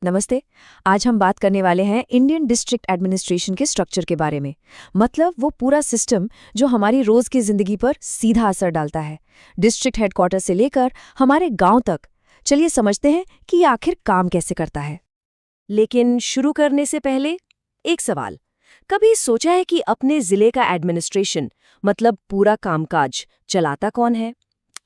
नमस्ते। आज हम बात करने वाले हैं इंडियन डिस्ट्रिक्ट एडमिनिस्ट्रेशन के स्ट्रक्चर के बारे में। मतलब वो पूरा सिस्टम जो हमारी रोज की जिंदगी पर सीधा असर डालता है, डिस्ट्रिक्ट हेडक्वार्टर से लेकर हमारे गांव तक। चलिए समझते हैं कि ये आखिर काम कैसे करता है। लेकिन शुरू करने से पहले एक सवाल। कभी सोचा है कि अपने जिले का एडमिनिस्ट्रेशन मतलब पूरा कामकाज चलाता कौन है?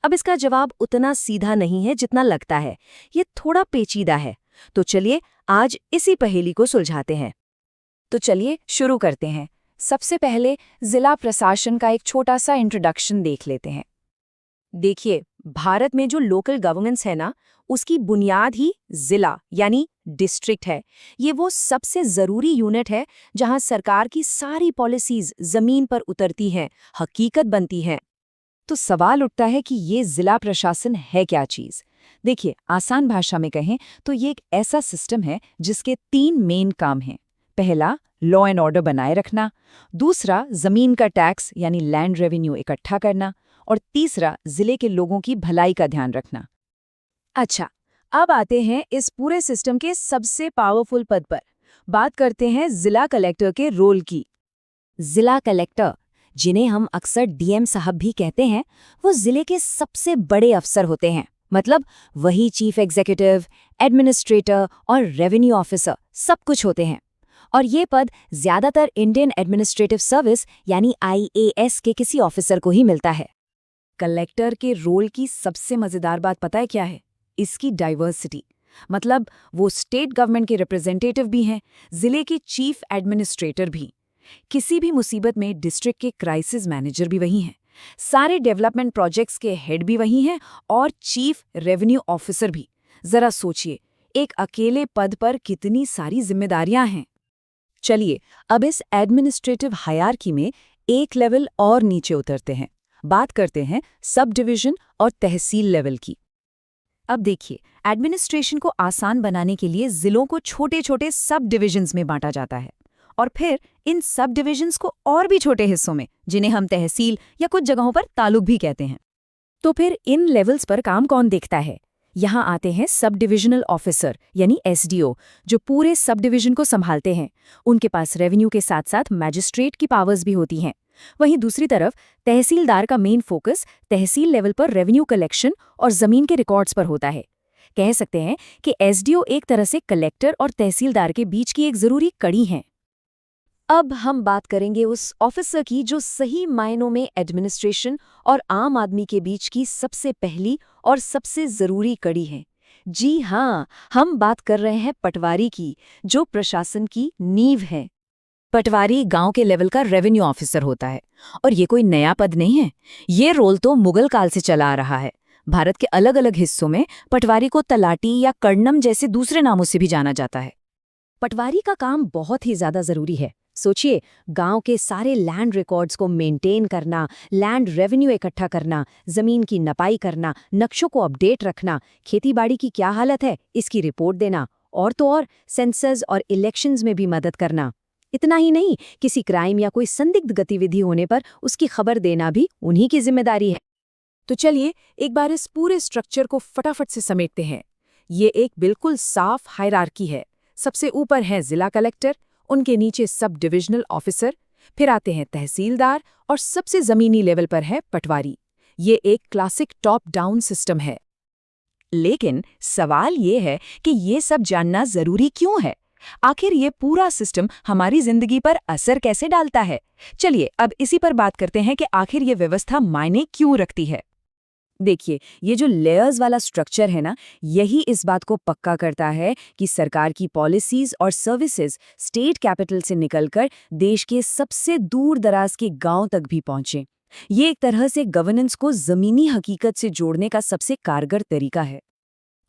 अब इसका जवाब उतना सीधा नहीं है जितना लगता है। ये थोड़ा पेचीदा है। तो चलिए आज इसी पहेली को सुलझाते हैं। तो चलिए शुरू करते हैं। सबसे पहले जिला प्रशासन का एक छोटा सा इंट्रोडक्शन देख लेते हैं। देखिए, भारत में जो लोकल गवर्नेंस है ना, उसकी बुनियाद ही जिला यानी डिस्ट्रिक्ट है। ये वो सबसे जरूरी यूनिट है जहां सरकार की सारी पॉलिसीज जमीन पर उतरती हैं, हकीकत बनती हैं। तो सवाल उठता है कि ये जिला प्रशासन है क्या चीज। देखिए, आसान भाषा में कहें तो ये एक ऐसा सिस्टम है जिसके 3 मेन काम हैं। पहला, लॉ एंड ऑर्डर बनाए रखना। दूसरा, जमीन का टैक्स यानी लैंड रेवेन्यू इकट्ठा करना। और तीसरा, जिले के लोगों की भलाई का ध्यान रखना। अच्छा, अब आते हैं इस पूरे सिस्टम के सबसे पावरफुल पद पर। बात करते हैं जिला कलेक्टर के रोल की। जिला कलेक्टर, जिन्हें हम अक्सर डीएम साहब भी कहते हैं, वो जिले के सबसे बड़े अफसर होते हैं। मतलब वही चीफ एग्जीक्यूटिव, एडमिनिस्ट्रेटर और रेवेन्यू ऑफिसर सब कुछ होते हैं। और ये पद ज्यादातर इंडियन एडमिनिस्ट्रेटिव सर्विस यानी आईएएस के किसी ऑफिसर को ही मिलता है। कलेक्टर के रोल की सबसे मजेदार बात पता है क्या है? इसकी डाइवर्सिटी। मतलब वो स्टेट गवर्नमेंट के रिप्रेजेंटेटिव भी हैं, जिले के चीफ एडमिनिस्ट्रेटर भी। किसी भी मुसीबत में डिस्ट्रिक्ट के क्राइसिस मैनेजर भी वही हैं, सारे डेवलपमेंट प्रोजेक्ट्स के हेड भी वही हैं और चीफ रेवेन्यू ऑफिसर भी। जरा सोचिए, एक अकेले पद पर कितनी सारी जिम्मेदारियां हैं। चलिए अब इस एडमिनिस्ट्रेटिव हायरार्की में एक लेवल और नीचे उतरते हैं। बात करते हैं सब डिवीजन और तहसील लेवल की। अब देखिए, एडमिनिस्ट्रेशन को आसान बनाने के लिए जिलों को छोटे छोटे सब डिविजन्स में बांटा जाता है और फिर इन सब डिविजन्स को और भी छोटे हिस्सों में, जिन्हें हम तहसील या कुछ जगहों पर तालुक भी कहते हैं। तो फिर इन लेवल्स पर काम कौन देखता है? यहाँ आते हैं सब डिविजनल ऑफिसर यानी एसडीओ, जो पूरे सब डिविजन को संभालते हैं। उनके पास रेवेन्यू के साथ साथ मैजिस्ट्रेट की पावर्स भी होती हैं। वहीं दूसरी तरफ तहसीलदार का मेन फोकस तहसील लेवल पर रेवेन्यू कलेक्शन और जमीन के रिकॉर्ड्स पर होता है। कह सकते हैं कि एसडीओ एक तरह से कलेक्टर और तहसीलदार के बीच की एक जरूरी कड़ी है। अब हम बात करेंगे उस ऑफिसर की जो सही मायनों में एडमिनिस्ट्रेशन और आम आदमी के बीच की सबसे पहली और सबसे जरूरी कड़ी है। जी हाँ, हम बात कर रहे हैं पटवारी की, जो प्रशासन की नींव है। पटवारी गांव के लेवल का रेवेन्यू ऑफिसर होता है और ये कोई नया पद नहीं है। ये रोल तो मुगल काल से चला आ रहा है। भारत के अलग अलग हिस्सों में पटवारी को तलाटी या कर्णम जैसे दूसरे नामों से भी जाना जाता है। पटवारी का काम बहुत ही ज्यादा जरूरी है। सोचिए, गांव के सारे लैंड रिकॉर्ड्स को मेंटेन करना, लैंड रेवेन्यू इकट्ठा करना, जमीन की नपाई करना, नक्शों को अपडेट रखना, खेतीबाड़ी की क्या हालत है इसकी रिपोर्ट देना, और तो और सेंसस और इलेक्शंस में भी मदद करना। इतना ही नहीं, किसी क्राइम या कोई संदिग्ध गतिविधि होने पर उसकी खबर देना भी उन्हीं की जिम्मेदारी है। तो चलिए एक बार इस पूरे स्ट्रक्चर को फटाफट से समेटते हैं। ये एक बिल्कुल साफ हायरार्की है। सबसे ऊपर है जिला कलेक्टर, उनके नीचे सब डिविजनल ऑफिसर, फिर आते हैं तहसीलदार और सबसे जमीनी लेवल पर है पटवारी। ये एक क्लासिक टॉप डाउन सिस्टम है। लेकिन सवाल ये है कि ये सब जानना जरूरी क्यों है? आखिर ये पूरा सिस्टम हमारी जिंदगी पर असर कैसे डालता है? चलिए अब इसी पर बात करते हैं कि आखिर ये व्यवस्था मायने क्यों रखती है। देखिए, ये जो लेयर्स वाला स्ट्रक्चर है ना, यही इस बात को पक्का करता है कि सरकार की पॉलिसीज और सर्विसेज स्टेट कैपिटल से निकलकर देश के सबसे दूर दराज के गांव तक भी पहुंचे। ये एक तरह से गवर्नेंस को जमीनी हकीकत से जोड़ने का सबसे कारगर तरीका है।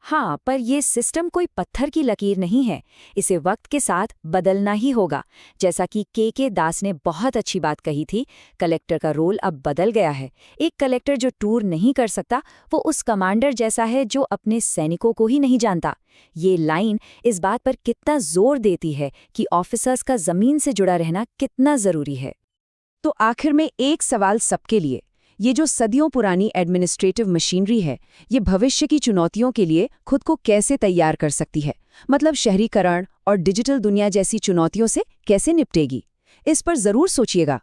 हाँ, पर ये सिस्टम कोई पत्थर की लकीर नहीं है। इसे वक्त के साथ बदलना ही होगा। जैसा कि के दास ने बहुत अच्छी बात कही थी, कलेक्टर का रोल अब बदल गया है। एक कलेक्टर जो टूर नहीं कर सकता, वो उस कमांडर जैसा है जो अपने सैनिकों को ही नहीं जानता। ये लाइन इस बात पर कितना जोर देती है कि ऑफिसर्स का जमीन से जुड़ा रहना कितना जरूरी है। तो आखिर में एक सवाल सबके लिए, ये जो सदियों पुरानी एडमिनिस्ट्रेटिव मशीनरी है, ये भविष्य की चुनौतियों के लिए खुद को कैसे तैयार कर सकती है? मतलब शहरीकरण और डिजिटल दुनिया जैसी चुनौतियों से कैसे निपटेगी? इस पर जरूर सोचिएगा।